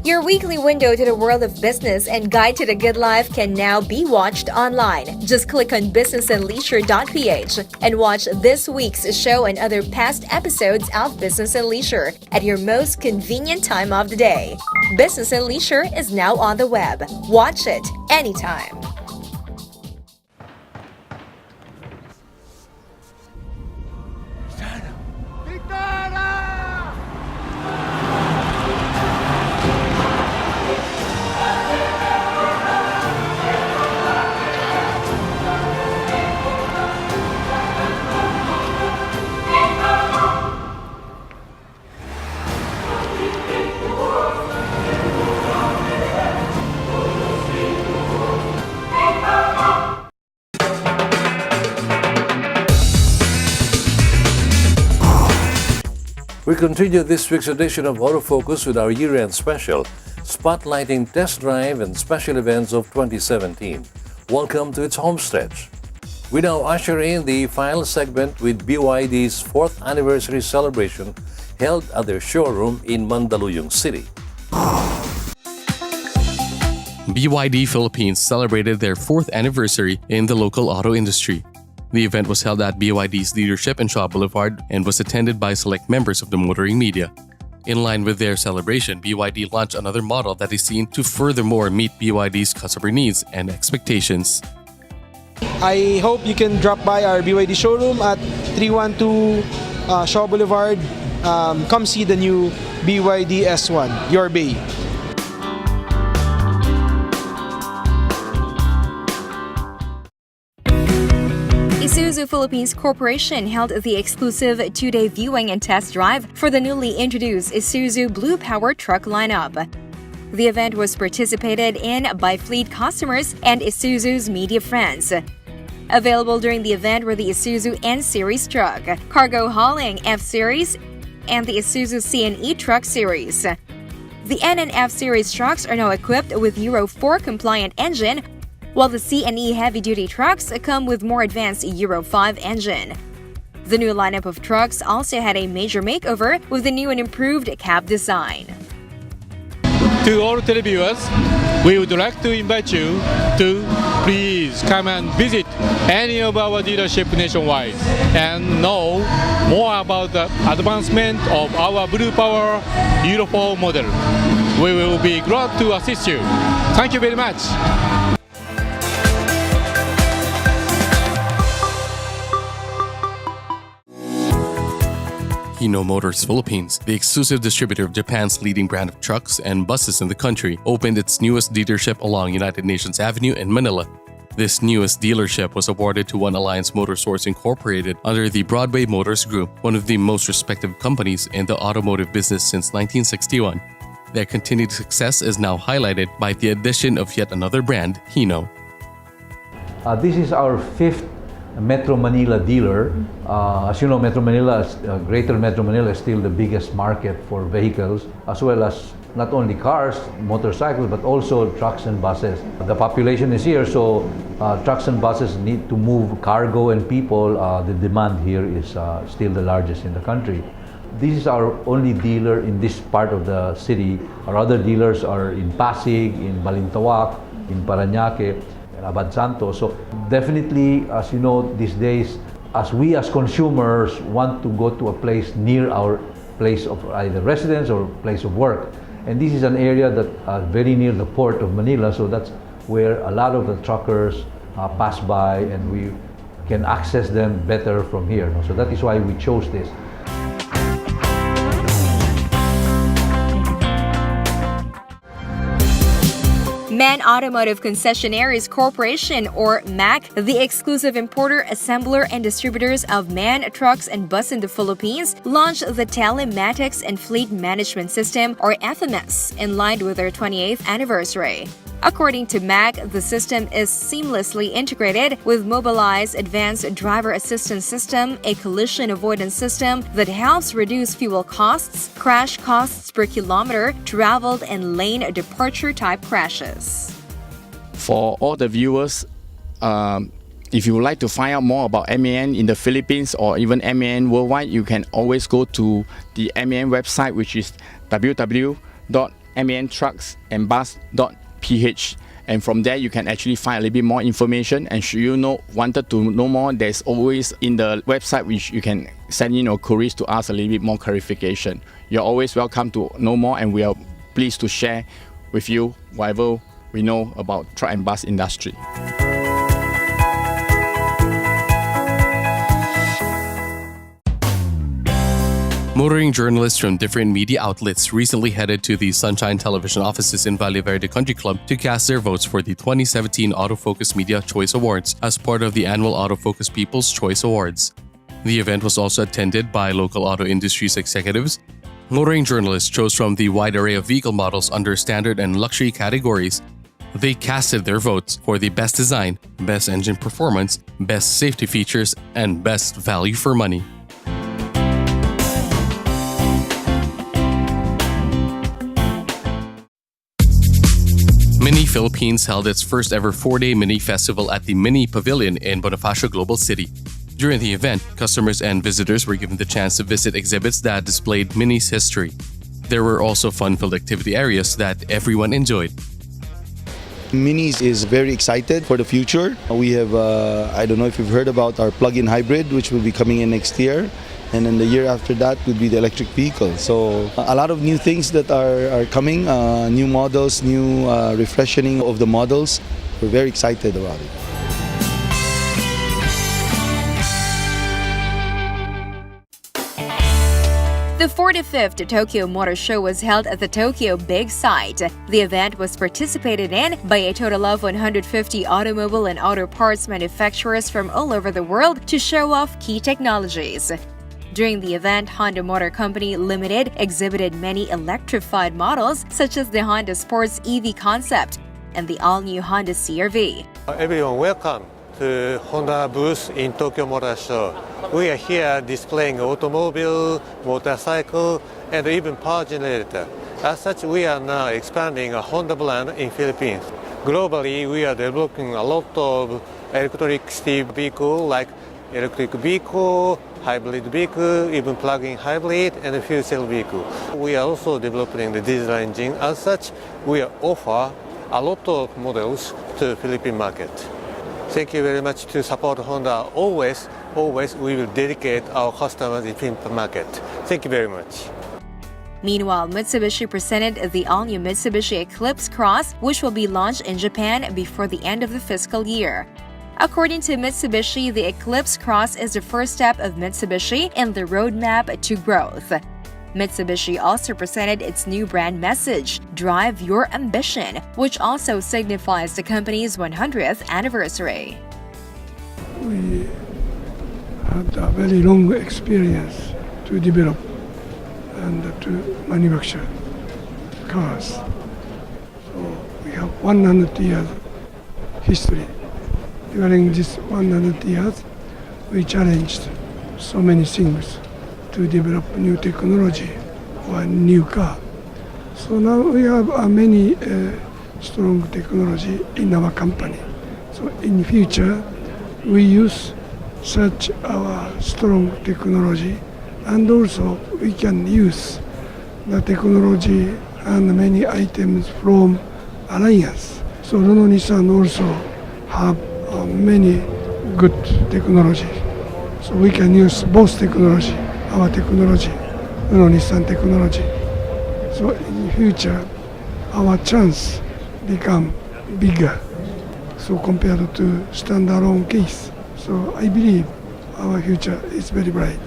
S4: Your weekly window to the world of business and guide to the good life can now be watched online. Just click on businessandleisure.ph and watch this week's show and other past episodes of Business and Leisure at your most convenient time of the day. Business and Leisure is now on the web. Watch it anytime.
S1: We continue this week's edition of Autofocus with our year-end special, spotlighting test drive and special events of 2017. Welcome to its homestretch. We now usher in the final segment with BYD's 4th anniversary celebration held at their showroom in Mandaluyong City.
S6: BYD Philippines celebrated their 4th anniversary in the local auto industry. The event was held at BYD's leadership in Shaw Boulevard and was attended by select members of the motoring media. In line with their celebration, BYD launched another model that is seen to furthermore meet BYD's customer needs and expectations.
S13: I hope you can drop by our BYD showroom at 312 Shaw Boulevard. Come see the new BYD S1, your bay.
S4: Isuzu Philippines Corporation held the exclusive 2-day viewing and test drive for the newly introduced Isuzu Blue Power truck lineup. The event was participated in by fleet customers and Isuzu's media friends. Available during the event were the Isuzu N-Series truck, cargo hauling F-Series, and the Isuzu C&E truck series. The N and F-Series trucks are now equipped with Euro 4 compliant engine, while the C&E heavy-duty trucks come with more advanced Euro 5 engine. The new lineup of trucks also had a major makeover with the new and improved cab design.
S15: To all televiewers, we would like to invite you to please come and visit any of our dealerships nationwide and know more about the advancement of our Blue Power Euro 4 model. We will be glad to assist you. Thank you very much.
S6: Hino Motors Philippines, the exclusive distributor of Japan's leading brand of trucks and buses in the country, opened its newest dealership along United Nations Avenue in Manila. This newest dealership was awarded to One Alliance Motorsports Incorporated under the Broadway Motors Group, one of the most respected companies in the automotive business since 1961. Their continued success is now highlighted by the addition of yet another brand, Hino.
S16: This is our 5th Metro Manila dealer. As you know, Greater Metro Manila is still the biggest market for vehicles, as well as not only cars, motorcycles, but also trucks and buses. The population is here, so trucks and buses need to move cargo and people. The demand here is still the largest in the country. This is our only dealer in this part of the city. Our other dealers are in Pasig, in Balintawak, in Parañaque, Abad Santo. So definitely, as you know, these days, as we as consumers want to go to a place near our place of either residence or place of work. And this is an area that very near the port of Manila, so that's where a lot of the truckers pass by and we can access them better from here. So that is why we chose this.
S4: MAN Automotive Concessionaires Corporation, or MAC, the exclusive importer, assembler, and distributors of MAN trucks and bus in the Philippines, launched the Telematics and Fleet Management System, or FMS, in line with their 28th anniversary. According to MAC, the system is seamlessly integrated with Mobilize Advanced Driver Assistance System, a collision avoidance system that helps reduce fuel costs, crash costs per kilometer traveled, and lane departure type crashes.
S17: For all the viewers, if you would like to find out more about MAN in the Philippines or even MAN worldwide, you can always go to the MAN website, which is www.mantrucksandbus.ph, and from there you can actually find a little bit more information. And should you wanted to know more, there's always in the website which you can send in your queries to ask a little bit more clarification. You're always welcome to know more, and we are pleased to share with you whatever we know about truck and bus industry.
S6: Motoring journalists from different media outlets recently headed to the Sunshine Television offices in Valle Verde Country Club to cast their votes for the 2017 Autofocus Media Choice Awards as part of the annual Autofocus People's Choice Awards. The event was also attended by local auto industry's executives. Motoring journalists chose from the wide array of vehicle models under standard and luxury categories. They casted their votes for the best design, best engine performance, best safety features, and best value for money. Mini Philippines held its first ever 4-day mini festival at the Mini Pavilion in Bonifacio Global City. During the event, customers and visitors were given the chance to visit exhibits that displayed Mini's history. There were also fun-filled activity areas that everyone enjoyed.
S18: Minis is very excited for the future. We have, I don't know if you've heard about our plug-in hybrid, which will be coming in next year. And then the year after that would be the electric vehicle. So a lot of new things that are coming, new models, new refreshing of the models. We're very excited about it.
S4: The 45th Tokyo Motor Show was held at the Tokyo Big Sight. The event was participated in by a total of 150 automobile and auto parts manufacturers from all over the world to show off key technologies. During the event, Honda Motor Company Limited exhibited many electrified models such as the Honda Sports EV Concept and the all-new Honda CR-V.
S19: Everyone, welcome to Honda booth in Tokyo Motor Show. We are here displaying automobile, motorcycle, and even power generator. As such, we are now expanding a Honda brand in Philippines. Globally, we are developing a lot of electricity vehicle like electric vehicle, hybrid vehicle, even plug-in hybrid, and fuel cell vehicle. We are also developing the diesel engine. As such, we offer a lot of models to the Philippine market. Thank you very much to support Honda. Always we will dedicate our customers in Philippine market. Thank you very much.
S4: Meanwhile, Mitsubishi presented the all-new Mitsubishi Eclipse Cross, which will be launched in Japan before the end of the fiscal year. According to Mitsubishi, the Eclipse Cross is the first step of Mitsubishi in the roadmap to growth. Mitsubishi also presented its new brand message, Drive Your Ambition, which also signifies the company's 100th anniversary.
S20: We had a very long experience to develop and to manufacture cars. So we have 100 years history. During this 100 years, we challenged so many things to develop new technology or new car. So now we have many strong technology in our company. So in future, we use such our strong technology, and also we can use the technology and many items from Alliance. So Renault Nissan also have many good technology. So we can use both technology, our technology, Renault Nissan technology. So in future, our chance become bigger. So compared to standalone case. So I believe our future is very bright.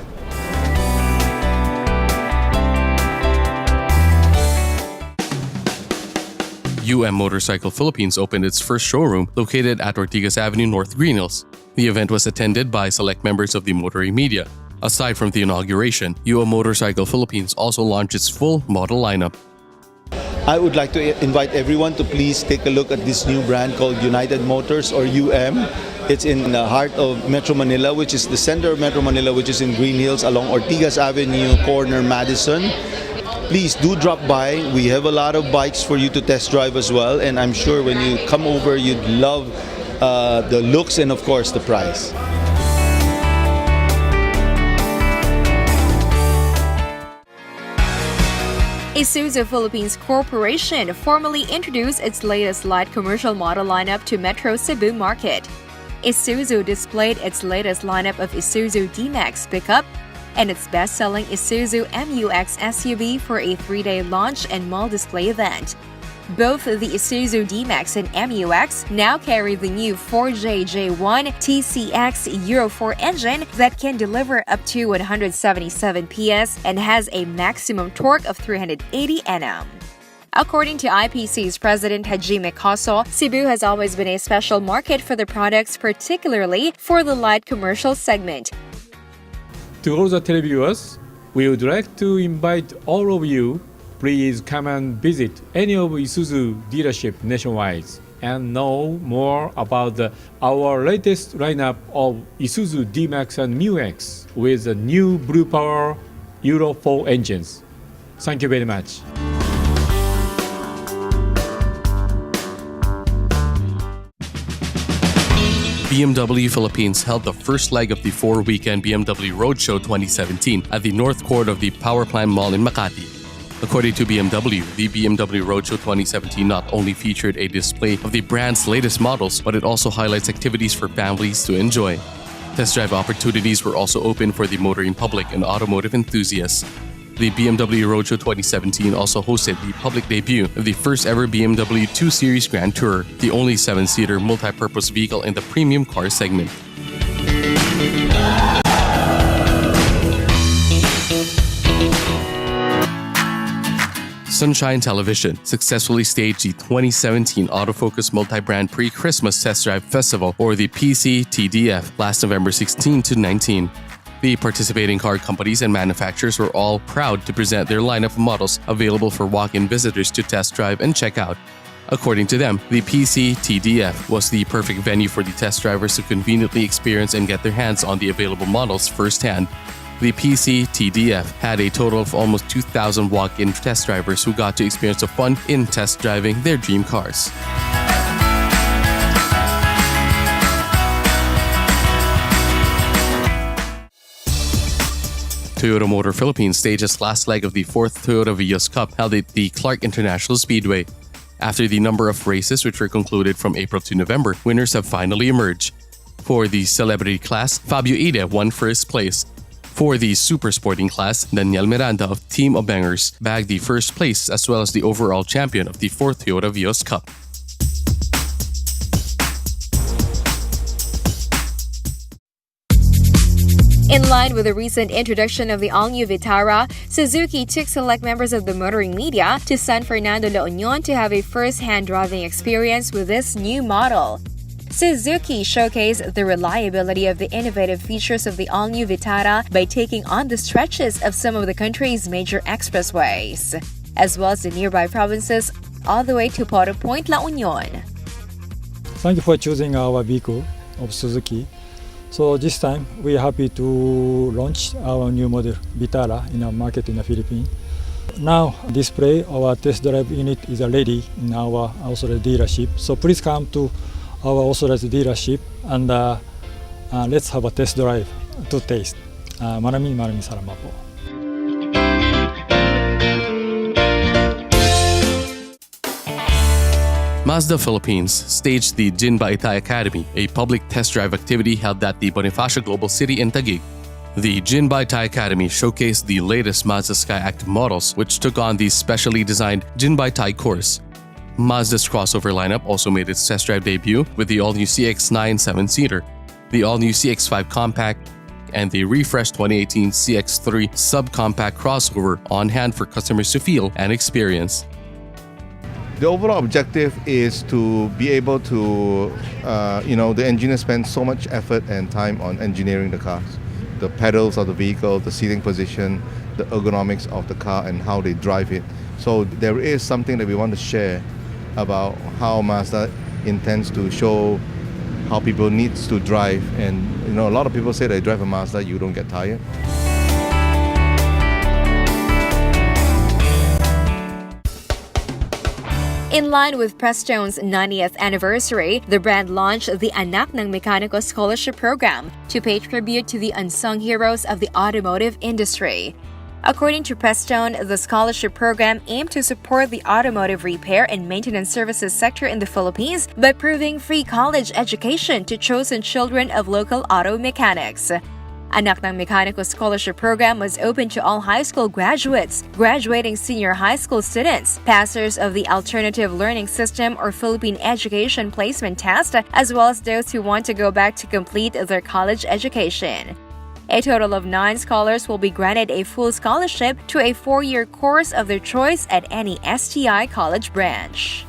S6: Motorcycle Philippines opened its first showroom located at Ortigas Avenue, North Green Hills. The event was attended by select members of the motoring media. Aside from the inauguration, Motorcycle Philippines also launched its full model lineup.
S18: I would like to invite everyone to please take a look at this new brand called United Motors, or UM. It's in the heart of Metro Manila, which is the center of Metro Manila, which is in Green Hills along Ortigas Avenue, corner Madison. Please do drop by. We have a lot of bikes for you to test drive as well, and I'm sure when you come over, you'd love the looks and of course the price.
S4: Isuzu Philippines Corporation formally introduced its latest light commercial model lineup to Metro Cebu market. Isuzu displayed its latest lineup of Isuzu D-Max pickup and its best-selling Isuzu MU-X SUV for a 3-day launch and mall display event. Both the Isuzu D-Max and MU-X now carry the new 4JJ1 TCX Euro 4 engine that can deliver up to 177 PS and has a maximum torque of 380 Nm. According to IPC's president Hajime Kaso, Cebu has always been a special market for the products, particularly for the light commercial segment.
S15: To all the televiewers, we would like to invite all of you. Please come and visit any of Isuzu dealership nationwide and know more about our latest lineup of Isuzu D-Max and MU-X with the new Blue Power Euro 4 engines. Thank you very much.
S6: BMW Philippines held the first leg of the 4-weekend BMW Roadshow 2017 at the North Court of the Powerplant Mall in Makati. According to BMW, the BMW Roadshow 2017 not only featured a display of the brand's latest models, but it also highlights activities for families to enjoy. Test drive opportunities were also open for the motoring public and automotive enthusiasts. The BMW Roadshow 2017 also hosted the public debut of the first ever BMW 2 Series Grand Tourer, the only 7-seater multi-purpose vehicle in the premium car segment. Sunshine Television successfully staged the 2017 Autofocus Multi-Brand Pre-Christmas Test Drive Festival, or the PCTDF, last November 16 to 19. The participating car companies and manufacturers were all proud to present their lineup of models available for walk-in visitors to test drive and check out. According to them, the PCTDF was the perfect venue for the test drivers to conveniently experience and get their hands on the available models firsthand. The PCTDF had a total of almost 2,000 walk-in test drivers who got to experience the fun in test driving their dream cars. Toyota Motor Philippines staged its last leg of the 4th Toyota Vios Cup held at the Clark International Speedway. After the number of races which were concluded from April to November, winners have finally emerged. For the celebrity class, Fabio Ide won first place. For the super sporting class, Daniel Miranda of Team Obengers bagged the first place as well as the overall champion of the 4th Toyota Vios Cup.
S4: In line with the recent introduction of the all-new Vitara, Suzuki took select members of the motoring media to San Fernando, La Union to have a first-hand driving experience with this new model. Suzuki showcased the reliability of the innovative features of the all-new Vitara by taking on the stretches of some of the country's major expressways, as well as the nearby provinces all the way to Porto Point, La Union.
S21: Thank you for choosing our vehicle of Suzuki. So this time, we are happy to launch our new model Vitara in our market in the Philippines. Now, display our test drive unit is ready in our authorized dealership. So please come to our authorized dealership and let's have a test drive to taste. Maraming salamat po.
S6: Mazda Philippines staged the Jinba Itay Academy, a public test drive activity held at the Bonifacio Global City in Taguig. The Jinba Itay Academy showcased the latest Mazda Sky Active models, which took on the specially designed Jinba Itay course. Mazda's crossover lineup also made its test drive debut with the all-new CX-9 7-seater, the all-new CX-5 Compact, and the refreshed 2018 CX-3 subcompact crossover on hand for customers to feel and experience.
S2: The overall objective is to be able to, the engineers spend so much effort and time on engineering the cars. The pedals of the vehicle, the seating position, the ergonomics of the car and how they drive it. So there is something that we want to share about how Mazda intends to show how people need to drive. And a lot of people say they drive a Mazda, you don't get tired.
S4: In line with Prestone's 90th anniversary, the brand launched the Anak ng Mekaniko Scholarship Program to pay tribute to the unsung heroes of the automotive industry. According to Prestone, the scholarship program aimed to support the automotive repair and maintenance services sector in the Philippines by proving free college education to chosen children of local auto mechanics. Anak ng Mekaniko Scholarship Program was open to all high school graduates, graduating senior high school students, passers of the Alternative Learning System or Philippine Education Placement Test, as well as those who want to go back to complete their college education. A total of 9 scholars will be granted a full scholarship to a 4-year course of their choice at any STI college branch.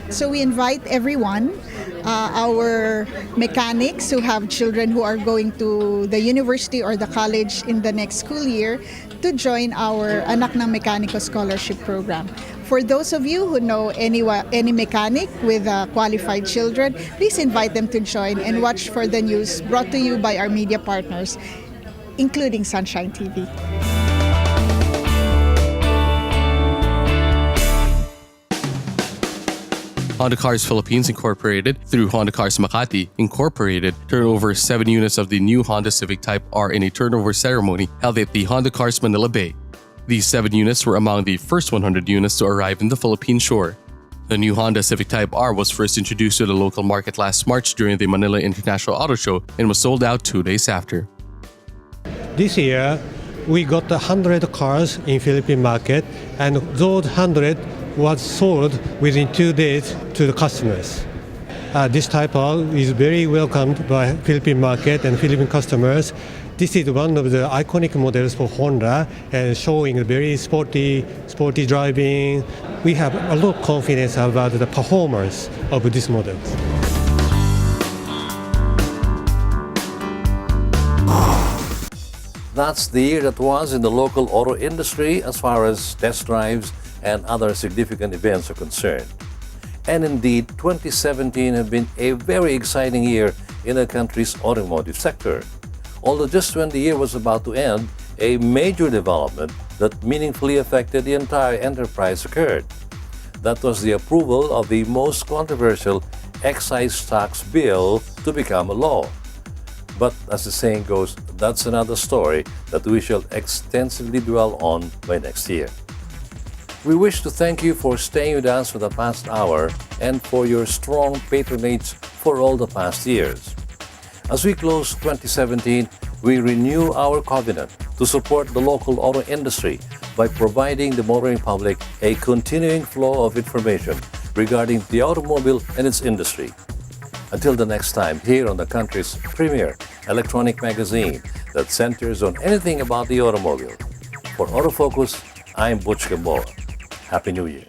S22: So we invite everyone, our mechanics who have children who are going to the university or the college in the next school year, to join our Anak ng Mekaniko Scholarship Program. For those of you who know any mechanic with qualified children, please invite them to join and watch for the news brought to you by our media partners, including Sunshine TV.
S6: Honda Cars Philippines Incorporated, through Honda Cars Makati Incorporated, turned over 7 units of the new Honda Civic Type R in a turnover ceremony held at the Honda Cars Manila Bay. These 7 units were among the first 100 units to arrive in the Philippine shore. The new Honda Civic Type R was first introduced to the local market last March during the Manila International Auto Show and was sold out 2 days after.
S23: This year, we got 100 cars in Philippine market, and those 100 was sold within 2 days to the customers. This Type R is very welcomed by Philippine market and Philippine customers. This is one of the iconic models for Honda and showing very sporty driving. We have a lot of confidence about the performance of this model.
S1: That's the year that was in the local auto industry as far as test drives and other significant events are concerned. And indeed, 2017 has been a very exciting year in the country's automotive sector. Although just when the year was about to end, a major development that meaningfully affected the entire enterprise occurred. That was the approval of the most controversial excise tax bill to become a law. But as the saying goes, that's another story that we shall extensively dwell on by next year. We wish to thank you for staying with us for the past hour and for your strong patronage for all the past years. As we close 2017, we renew our covenant to support the local auto industry by providing the motoring public a continuing flow of information regarding the automobile and its industry. Until the next time, here on the country's premier electronic magazine that centers on anything about the automobile. For Autofocus, I'm Butch Gamboa. Happy New Year.